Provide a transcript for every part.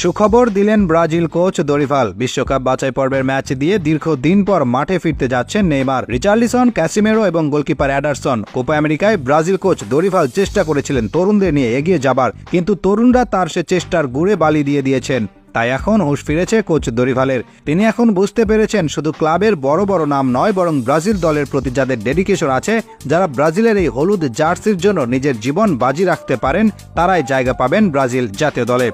সুখবর দিলেন Brazil coach Dorival. বিশ্বকাপ বাছাই পর্বের ম্যাচ দিয়ে দীর্ঘদিন পর মাঠে ফিরতে যাচ্ছেন নেইমার, রিচার্লিসন, ক্যাসিমেরো এবং গোলকিপার অ্যাডারসন। কোপা আমেরিকায় ব্রাজিল কোচ দরিভাল চেষ্টা করেছিলেন তরুণদের নিয়ে এগিয়ে যাবার, কিন্তু তরুণরা তার সে চেষ্টার গুড়ে বালি দিয়ে দিয়েছেন। তাই এখন হুঁশ ফিরেছে কোচ দরিভালের। তিনি এখন বুঝতে পেরেছেন শুধু ক্লাবের বড় বড় নাম নয়, বরং ব্রাজিল দলের প্রতি যাদের ডেডিকেশন আছে, যারা ব্রাজিলের এই হলুদ জার্সির জন্য নিজের জীবন বাজি রাখতে পারেন, তারাই জায়গা পাবেন ব্রাজিল জাতীয় দলে।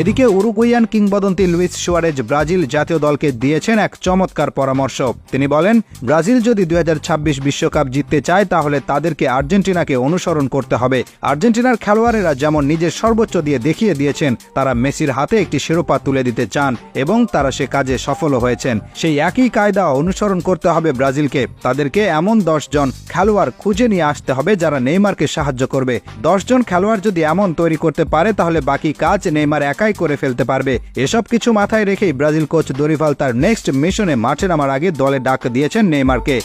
এদিকে উরুগুয়ান কিংবদন্তি লুইস সুয়ারেজ ব্রাজিল জাতীয় দলকে দিয়েছেন এক চমৎকার পরামর্শ। তিনি বলেন, ব্রাজিল যদি 2026 বিশ্বকাপ জিততে চায় তাহলে তাদেরকে আর্জেন্টিনাকে অনুসরণ করতে হবে। আর্জেন্টিনার খেলোয়াড়েরা যেমন নিজের সর্বোচ্চ দিয়ে দেখিয়ে দিয়েছেন তারা মেসির হাতে একটি শিরোপা তুলে দিতে চান, এবং তারা সে কাজে সফলও হয়েছেন। সেই একই কায়দা অনুসরণ করতে হবে ব্রাজিলকে। তাদেরকে এমন 10 জন খেলোয়াড় খুঁজে নিয়ে আসতে হবে যারা নেইমারকে সাহায্য করবে। 10 জন খেলোয়াড় যদি এমন তৈরি করতে পারে তাহলে বাকি কাজ নেইমার একাই করে ফেলতে পারবে। এসব কিছু মাথায় রেখেই ব্রাজিল কোচ দরিভাল তার নেক্সট মিশনে মাঠে নামার আগে দলে ডাক দিয়েছেন নেইমারকে।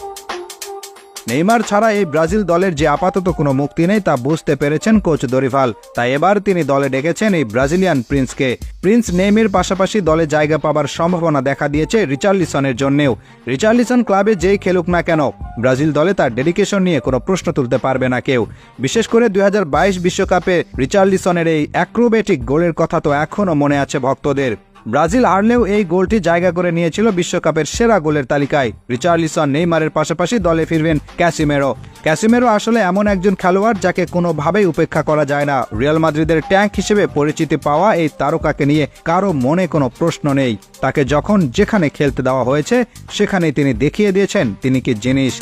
নেইমার ছাড়া এই ব্রাজিল দলের যে আপাতত কোনো মুক্তি নেই তা বুঝতে পেরেছেন কোচ দরিভাল। তাই এবার তিনি দলে ডেকেছেন এই ব্রাজিলিয়ান প্রিন্সকে। প্রিন্স নেইমারের পাশাপাশি দলে জায়গা পাবার সম্ভাবনা দেখা দিয়েছে রিচার্লিসনের জন্যেও। রিচার্লিসন ক্লাবে যেই খেলুক না কেন, ব্রাজিল দলে তার ডেডিকেশন নিয়ে কোনো প্রশ্ন তুলতে পারবে না কেউ। বিশেষ করে 2022 বিশ্বকাপে রিচার্লিসনের এই অ্যাক্রোবেটিক গোলের কথা তো এখনও মনে আছে ভক্তদের। ব্রাজিল হারলেও এই গোলটি জায়গা করে নিয়েছিল বিশ্বকাপের সেরা গোলের তালিকায়। রিচার্লিসন, নেইমারের পাশাপাশি দলে ফিরবেন ক্যাসিমেরো আসলে এমন একজন খেলোয়াড় যাকে কোনোভাবেই উপেক্ষা করা যায় না। রিয়াল মাদ্রিদের ট্যাঙ্ক হিসেবে পরিচিতি পাওয়া এই তারকাকে নিয়ে কারো মনে কোনো প্রশ্ন নেই। তাকে যখন যেখানে খেলতে দেওয়া হয়েছে সেখানেই তিনি দেখিয়ে দিয়েছেন তিনি কি জিনিস।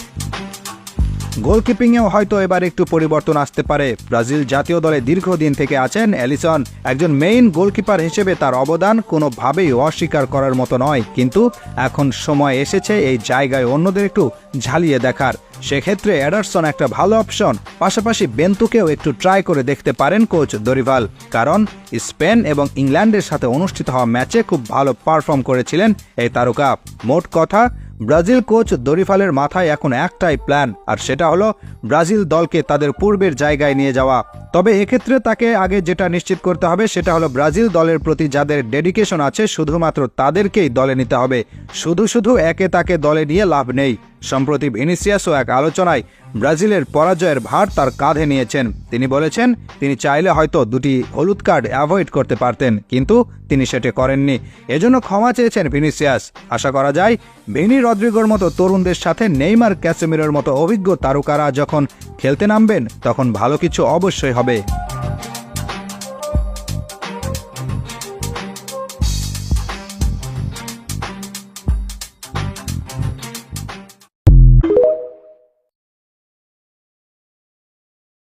গোলকিপিংয়েও হয়তো এবার একটু পরিবর্তন আসতে পারে। ব্রাজিল জাতীয় দলে দীর্ঘদিন থেকে আছেন এলিসন। একজন মেইন গোলকিপার হিসেবে তার অবদান কোনোভাবেই অস্বীকার করার মতো নয়, কিন্তু এখন সময় এসেছে এই জায়গায় অন্যদের একটু ঝালিয়ে দেখার। সেক্ষেত্রে অ্যাডারসন একটা ভালো অপশন। পাশাপাশি বেন্তুকেও একটু ট্রাই করে দেখতে পারেন কোচ দরিভাল, কারণ স্পেন এবং ইংল্যান্ডের সাথে অনুষ্ঠিত হওয়া ম্যাচে খুব ভালো পারফর্ম করেছিলেন এই তারকা। মোট কথা, ব্রাজিল কোচ দরিভালের মাথায় এখন একটাই প্ল্যান, আর সেটা হলো ব্রাজিল দলকে তাদের পূর্বের জায়গায় নিয়ে যাওয়া। তবে এক্ষেত্রে তাকে আগে যেটা নিশ্চিত করতে হবে সেটা হলো ব্রাজিল দলের প্রতি যাদের ডেডিকেশন আছে শুধুমাত্র তাদেরকেই দলে নিতে হবে। শুধু একে তাকে দলে নিয়ে লাভ নেই। সম্প্রতি ভিনিসিয়াসও এক আলোচনায় ব্রাজিলের পরাজয়ের ভার তার কাঁধে নিয়েছেন। তিনি বলেছেন তিনি চাইলে হয়তো 2টি হলুদ কার্ড অ্যাভয়েড করতে পারতেন, কিন্তু তিনি সেটা করেননি। এজন্য ক্ষমা চেয়েছেন ভিনিসিয়াস। আশা করা যায় ভিনি, রদ্রিগোর মতো তরুণদের সাথে নেইমার, ক্যাসেমিরোর মতো অভিজ্ঞ তারকারা যখন খেলতে নামবেন তখন ভালো কিছু অবশ্যই হবে।